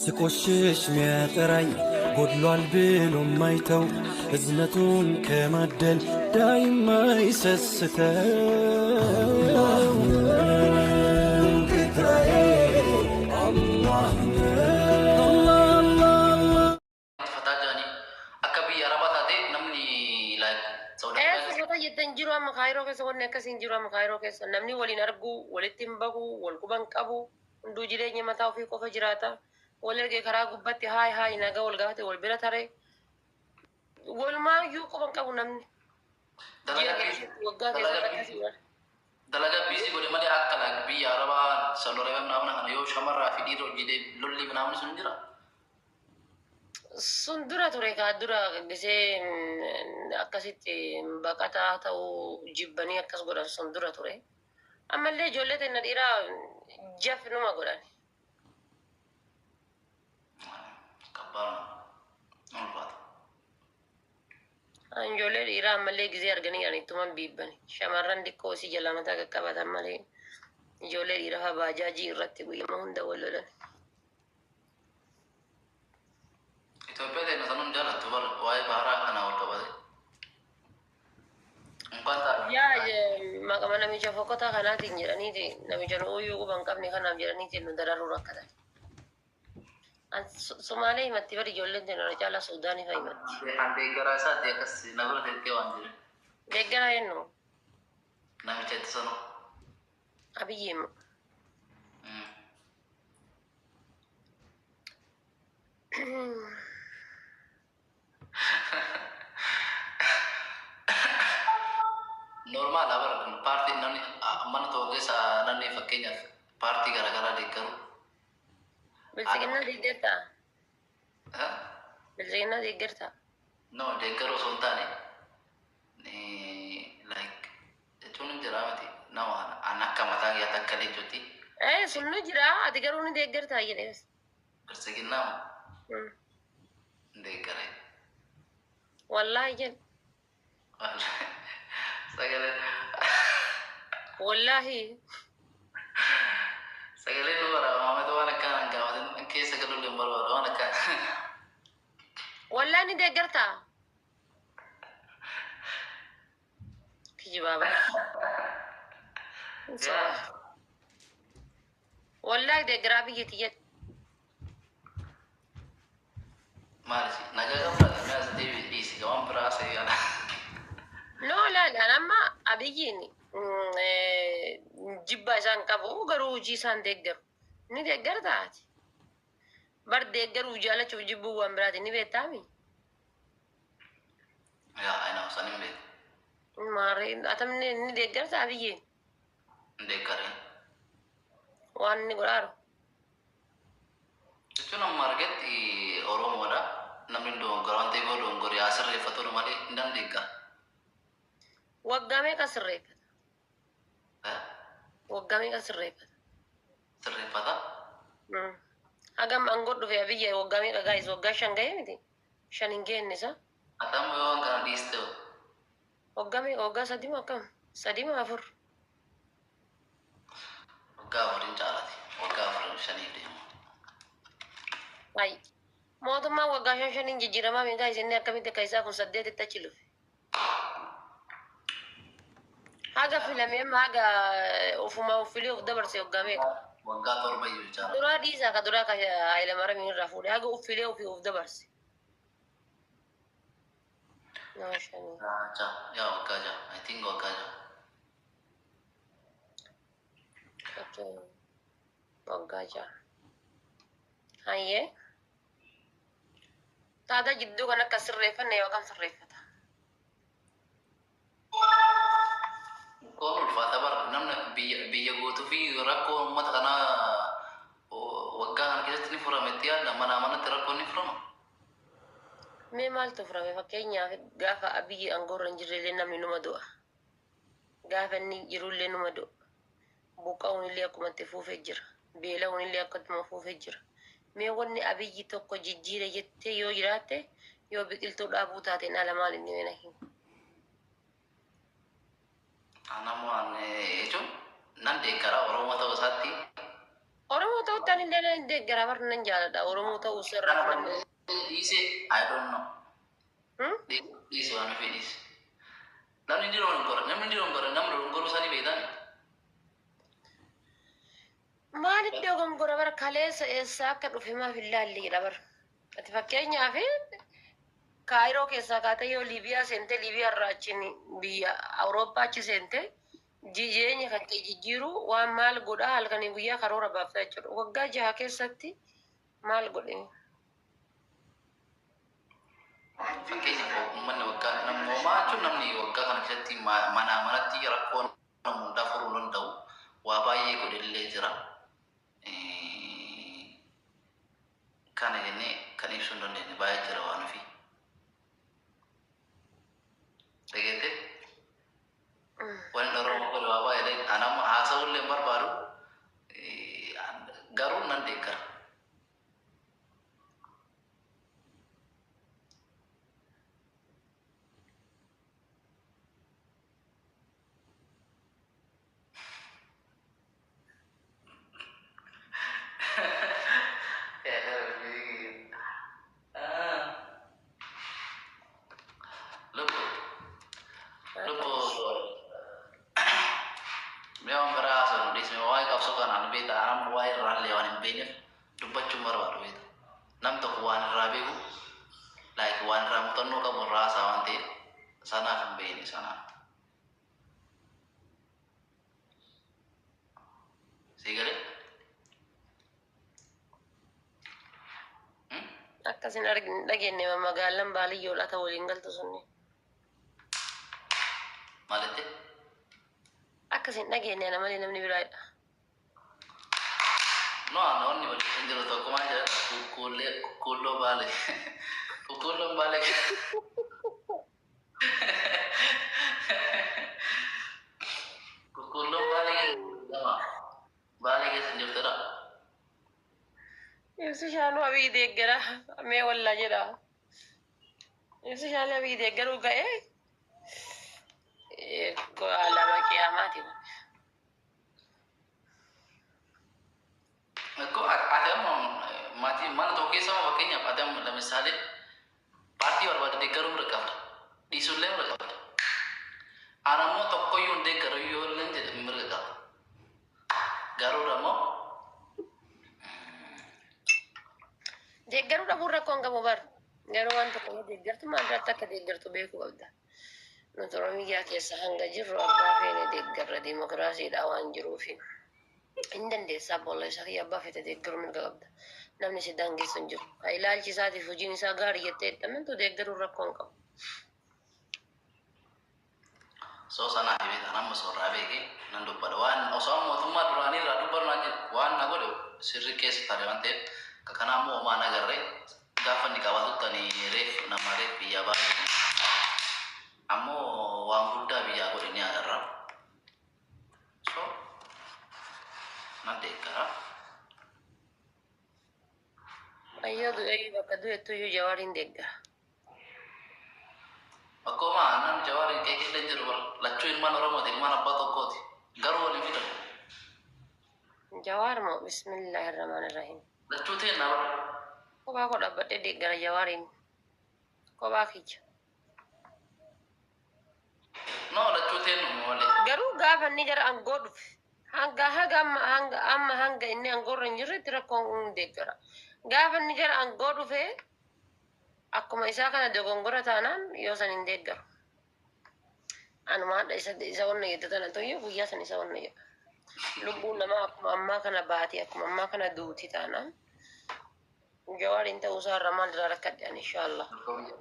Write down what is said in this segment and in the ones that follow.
ስቆሽሽ ሚያጠራኝ ጎድሏል ብሎ ማይተው እዝነቱን ከማደል ዳይማ ይሰስተው ጌታዬ አላህ Jettan jiru amma kaayiroo keessa wanni akkasiin jiru amma kaayiroo keessa namni waliin argu walitti hin bahu wal quban qabu hunduu jireenya mataa ofii qofa jiraata wal ergee karaa gubbatti haay nagaa wal gaafate wal bira taree walumaa iyyuu quban qabu namni waggaa keessatti akkasii wal dalaga biisi godhe malee akka biyya arabaa saloree namna kana yoo shamarraa fi dhiirri hojjetee lolli namni sun jira. Sundura ture ka dura gisee akkasitti baqataa ta'uu jibbanii akkas godhan sundura ture. Ammallee ijoollee ta'e dhiiraa jaf numa godhan. Ijoollee dhiiraa ammallee gisee arganii kan ittuman biibbani. Shamarran xiqqoo si jala mataa qaqqabatan malee ijoollee dhiiraa baajaajii irratti guyyama hunda wal lolan. Itoophiyaa ta'e nasanuun jaallattu bar waa'ee baaraa kanaa wal qabate. Yaa maqama namicha fokkotaa kanaatiin jedhaniiti namicha nu uyyuu quban qabne kanaaf jedhaniiti nu dararuu rakkatan. Somaalee himatti bari ijoolleen teenya caalaa Suudaanii fa'a himatti. An deeggaraa isaati akkas nabira teettee waan jire. Deeggaraa jennu. Namicha itti sanuu. Abiyyiimu. Normal abar parti namni mana tokko keessa namni fakkeenyaaf paartii garaagaraa deeggaru. Bilchiginaa deeggartaa? Bilchiginaa deeggartaa? No deeggaru osoo hin taane jechuun hin jira miti nama an akka mataa kiyyaatti akka leencotti. Sun nu jira ati garuu ni deeggartaa jedhees. Bilchiginaa deeggare. Wallaahi jedhu. Wallahi. Sagalee nu bara maamatu waan akkaan gaafatan keessa galuun hin barbaadu waan akkaan. Wallahi ni deeggartaa? Kijibaaba. Wallahi deeggaraa biyyatti jedhu. Maalisi nagaa gamtaa naas deebii dhiisi gawan biraa seeyyaadha. No la nama abiyyiin jibba isaan qabu garuu hojii isaan deeggaru ni deeggartaati. Bar deeggaruu jaalachuuf jibbuu waan biraati ni beektaami. Yaa ayna san hin beeku. Maarree atamni ni deeggarta abiyyiin. Deeggaree. Waan inni godhaaru. Jechuun amma argetti Oromoodha. Namni garaan ta'e dongorii asirreeffatu malee hin dandeeggaa. Waggaa meeqa sirreeffata? Waggaa meeqa sirreeffata? Sirreeffata? Hagam aangoo dhufe abiyya waggaa meeqa gaa'is waggaa 5 ga'ee miti? 5 hin geenne isa? Atam yoo waan kana dhiiste waggaa meeqa waggaa 3 moo akkam? 3 moo 4? waggaa 4 hin caalati. Waggaa 4 5 deemu. Ayi. Mootummaan waggaa 5 hin jijjiiramaa meeqa isinni akkamitti akka isaa kun 8 itti achi lufe? Haga filame haga ufuma ufili of dabarse ogame waggaa 7 iyyuu jira. Dura dhiisa ka dura ka Haile Mariam irraa fuudhe haga ufili of dabarse. Naashani. Yaa waggaa jaa. I think waggaa jaa. Okay. Waggaa jaa. Hayyee. Taada jidduu kan akka sirreeffanne yookaan sirreeffata. Kun ulfaata bar namni biyya guutuu fi rakkoo uummata kanaa waggaa kana keessatti ni furametti yaadda mana manatti rakkoo ni furama. Mee maaltu furame fakkeenyaaf gaafa abiyyi aangoorra hin jirrellee namni numa du'a. Gaafa inni jirullee numa du'a. Buqqa'uun illee akkuma itti fuufee jira. Beela'uun illee akkuma fuufee jira. Mee wanni abiyyi tokko jijjiire jettee yoo jiraatte yoo biqiltuu dhaabuu taate ala maal inni weena himu. Namoonni jechuun nan deeggaraa Oromoo ta'uu isaatti Oromoo ta'utti ani illee deeggara barri nan jaaladha. Oromoo ta'uu sirratti namni. Dice, I don't know. Dice waan ofii dice. Namni ni dogongora, namni dogongoruu isaanii beektan. Maaliif dogongora bara kaleessa eessaa akka dhufe maaf hin laalliidha bara. Ati fakkeenyaaf Kaayiroo keessaa kaatee yoo Liibiyaa seentee Liibiyaa irraa achiin biyya Awurooppaa achi seentee jireenya kan kee jijjiiru waan maal godhaa halkanii guyyaa karoora baaftaa jechuudha. Waggaa 6 keessatti maal godhe? Fakkeenyaaf uummanni waggaa namoomaa jechuun namni waggaa kana keessatti manatti rakkoo nama hundaa furuu danda'u waa baay'ee godhellee jira. Kana jennee kan ibsuu hin dandeenye baay'ee jira waan ofii. Dhageette? Wanni Oromoo godhe waa baay'ee anama haasa'ullee hin barbaadu garuu nan deeggara. Memang berasa nulis memang wae kapso kan anu beta aram wae ralle wan bene dubbachuu barbaadu beta nam tokko waan irraa beeku like waan irraa mutannoo qabu irraa waan ta'e sanaaf hin beekne sanaaf sigalee Akkasin dhageenye magaalaan baadiyyoodhaa ta'uu waliin galtu sunni. maalitti Akkasin dhageenye malee namni biraadha. no namoonni waliin jiru tokko maal jedha kuulloo baale kuulloon baale kuulloon baale keessa jirtudha. Ibsi shaanuu abii deeggara mee wallaa jedha. Ibsi shaanuu abii deeggaruu ga'ee lama qiyaamaati. Kau ada mati mana tu kisah makanya ada misalnya parti orang ada dekat mereka di sulle mereka anamu toko yang dekat yang lain mereka garu ramo Deeggaruu dhabuun rakkoon qabu bar. Garuu waan tokko deeggartu maal irratti akka deeggartu beekuu qabda. Nuti Oromiyaa keessa hanga jirru abbaa feene deeggarra dimokiraasiidhaa waan jiruufi. Hin dandeessaa boolla isaa fi abbaa feete deeggaruu mirga qabda. Namni si daangessu hin jiru. Ilaalchi isaatiif hojiin isaa gaarii jettee jedhamantu deeggaruu rakkoon qabu. so sana ini tanam masuk rabe ke nandu pada wan osam motumma durani radu bernaji wan nago do sirri kes tadi mante kakanamu mana garre gafan di kawatu tani ref nama ref biya ba amo wan buddha biya ko ini agarra so nanti kara Ayyoo bakka du'ettu iyyuu jawaariin deeggara. Aku mah nan jawari kayak kita jadi lacu ilman orang mau ilman apa tokoti garu wali kita Jawaar moo bismillahirrahmanirrahim. lacu teh na Kophaa koo dhaabbadhee deeggara jawaariin. Kophaa kiyya. no lacu teh no wale Garuu gaafa inni gara aangoo dhufe hanga inni aangoorra hin jirretti rakkoon deeggara. Gaafa inni gara aangoo dhufe akkuma isaa kana dogongora taanaan yoo san hin deeggaru. Anuma hadha isa wanna jedhu tana toyyuu guyyaa san isa wanna jedhu. Lubbuun namaa akkuma ammaa kana baati akkuma ammaa kana duuti taanaan jawaariin ta'uusaa irra maal irraa rakkadhaan inshaallah.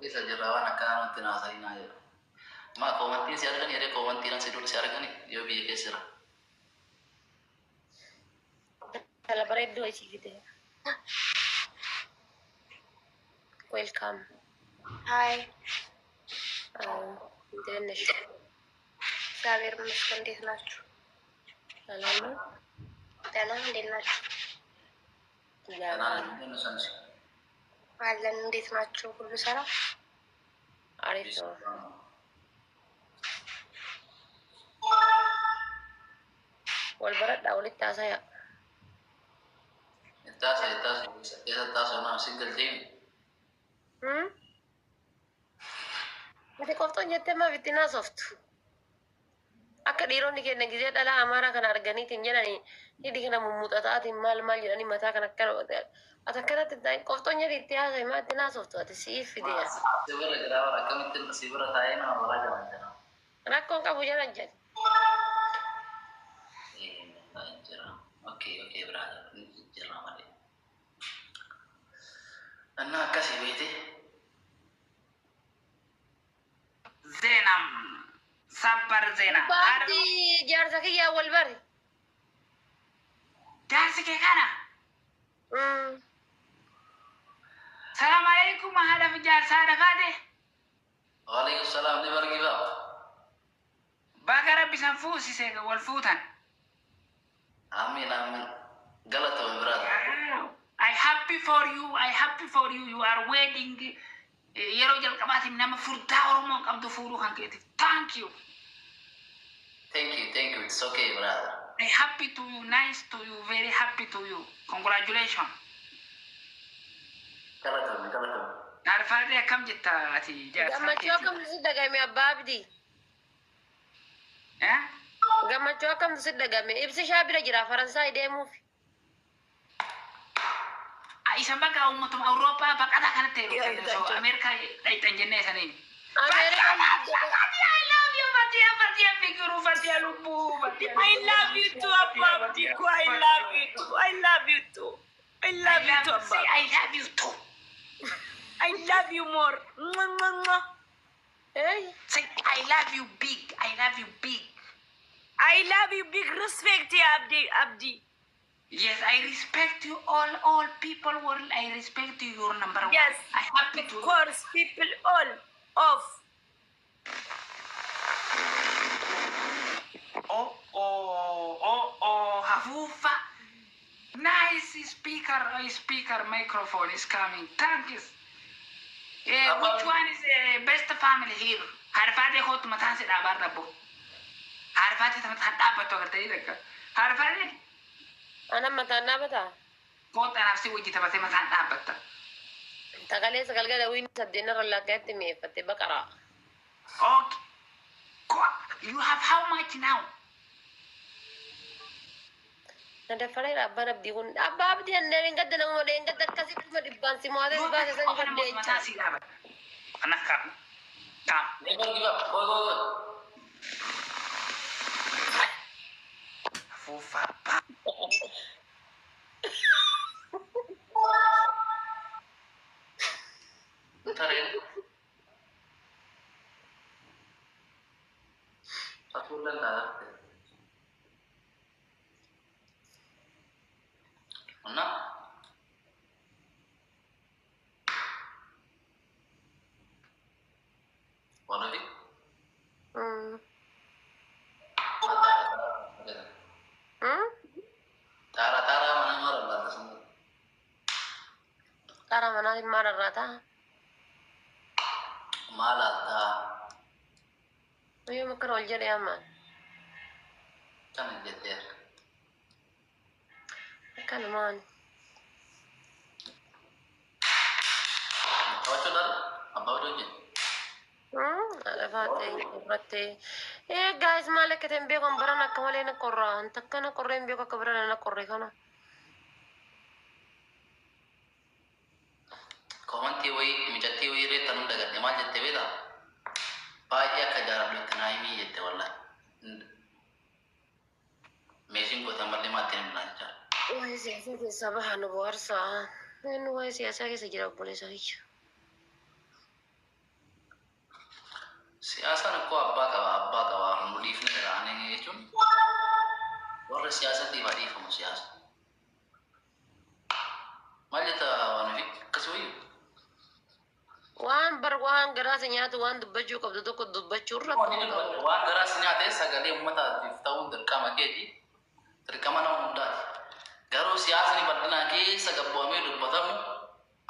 bisa jerawan akan nanti nasa ini aja ma komantin si argan ya komantinan si dulu si argan yo biye kesira Kala bareedduu isii fide. Welcome. Hai, እንዴት ነሽ? እግዚአብሔር ይመስገን። እንዴት ናችሁ? ሰላም ነው? ደህና። እንዴት ናችሁ? አለን። እንዴት ናችሁ? ሁሉ ሰላም? አሪፍ ነው። ወልበረዳ ወልታ ሳያ taasa nama single team. Ati qoftoon jettee maaf itti naasoftu? Akka dhiironni kenna gisee dhala amaaraa kana arganiitiin jedhanii hidhi kana mummuxataatiin maal jedhanii mataa kan akkana ati akkanatti ta'e qoftoon jedhi itti haasa'e maa itti naasoftu ati siif fidee Sibira jira wara akkamitti sibira taa'ee nama waraa jaman jira. rakkoon qabu jedhan jedhe. Jira. Okay, brother. Jira malee. Anna akkasii beete. Zeenam sabbar zeena. Baati jaarsa kiyyaa wal bari. Jaarsi kee kana. Salaam alaikum haadha fi jaarsa haadha faate. Waalaikum salaam ni bargiba. Baga rabbi san fuusisee wal fuutan. Amin. Galata brother. I happy for you. You are wedding. Yeroo jalqabaatiin nama furdaa Oromoo qabdu fuudhuu kan keeti. Thank you. Thank you. It's okay, brother. I happy to you, nice to you, very happy to you. Congratulations. Galata. Arfaadee akkam jetta ati jaarsa Gammachuu akkamtu si dhagame abbaa abdii? Gammachuu akkamtu si dhagame? Ibsi shaa bira jira Faransaay deemuuf. Isan bakka uummatuma Awurooppaa baqataa kanatti heeruuf Ameerikaa dhayitan jennee saniin. Ameerikaan I love you, Fatia Fikiru, Fatia Lubu, Fatia. I love you too, Abba. I love you too. I love you too, Abba. Say I love you too. I love you more. Mwah, mwah, mwah. Hey, Say I love you big. I love you. Big respect, Abdi. Yes, I respect you all people world. I respect you. You're number one. Yes. I happy Of to. course, people all off. Hafufa. Nice speaker microphone is coming. Thank you. Which one is the best family here? Harfate hot matan se dabar rabo. Harfate matan dabar to gartai daga. Harfate ana mataan dhaabataa? hot anafsi wajji tabate matan dabar. Tagalee sagalgala wiin saddeena rallaqeetti mi'eeffatte baqaraa. Okay. You have how much now? Na dafalee abbaan abdii kun abbaa abdii anneen hin gadda nama malee hin gadda akkasii dhuma dhibbaan si mo'atee si baase san gaddee matan si dabar. Anak kam. Kam. Ni bargiba. Go. Hafufa. Tarin. Aku ulang dah. Mana? Walau Tara mana orang lah semua. Karaa manaatiin maal irraa ta'a? Malah dah Yoo makkana ol jedhee ammaan. kan jeter. Akkanumaan. Kau cakap apa udah? Haadha faatee qorrattee. Guys maal akka ta'e hin beeku an baran akka malee na qorraa. An takka na qorree hin beeku akka baran na qorree kana. Komanti mijatti wayii reetta nu dagadde maal jette beektaa? Baay'ee akka jaaladhu itti naa himii jette wallah. Meeshiin gootan mallee maatti hin bulaa jechaadha. Waa'ee siyaasaa keessaa bahaa nu bohaarsaa. Inni waa'ee siyaasaa keessa jira obboleessa kiyya. Siyaasaan akkoo abbaa qaba nu dhiifne jiraanii jechuun warra siyaasatiif dhiifamu siyaasa. Maal jetta waan fi akkasii wayyuu? Waan garaasa nyaatu waan dubbachuu qabdu tokko dubbachuu irra Waan garaas nyaatee sagalee uummataatiif ta'uun dirqama keeti. Dirqama nama hundaati. Garuu siyaasni bal'inaa keessa gabboomee dubbatamu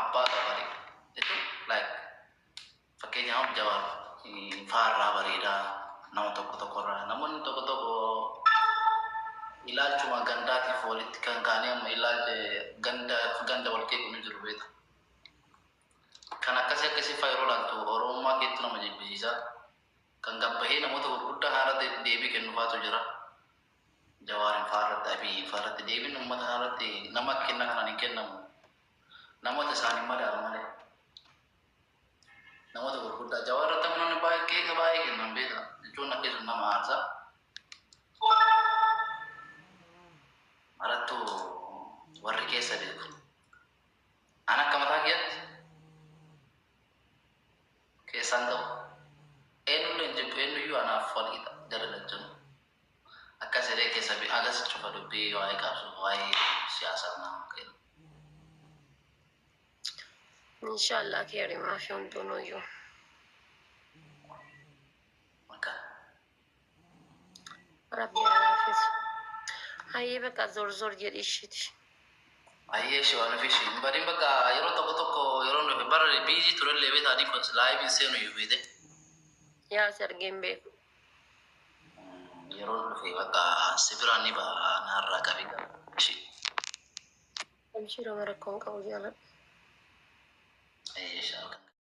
abbaa qabari. Jechuun fakkeenyaaf Jawaar faarraa bareedaa nama tokkorraa namoonni tokko ilaalchuma gandaatiif walitti kan kaanee amma ilaalcha ganda akkasii faayiroo laattu Oromummaa keetti nama jibbisiisa. Kan gabbahee namoota gurguddaa haaratti deebii kennuufaatu jira. Jawaarin faarratti Abiy faarratti deebiin uummata haaratti nama kenna kanaan hin kennamu. Namoota isaanii madaalu malee. Namoota gurguddaa jawaarratti namoonni baay'ee kennan beekna. Jechuun akka sun nama aarsaa. Marattuu warri keessa beeku. An akka mataa keetti keessaan ta'u eenyullee jibbu eenyuyyuu anaaf waliidha dalalachuun akka siree keessa agas cufa dubbii waa'ee qabsuuf waa'ee siyaasaa nama kennu. Inshallah keerimaa fi hundunuyyuu. Maka Rabbi alaafisu. Hayyee bakka zor jedhi ishiiti. ayyee shi waan fishi badin bakka yeroo tokko yeroo nufi bara biizii turellee beekaa dhibba laayibiin seenu iyyuu beete. Yaa sargeen beeku. Yeroo nufi bakka sibiraan ni ba'a naarraa qabi shi. Amshiroo marakkoon qabu jaaladha. Ayyee shi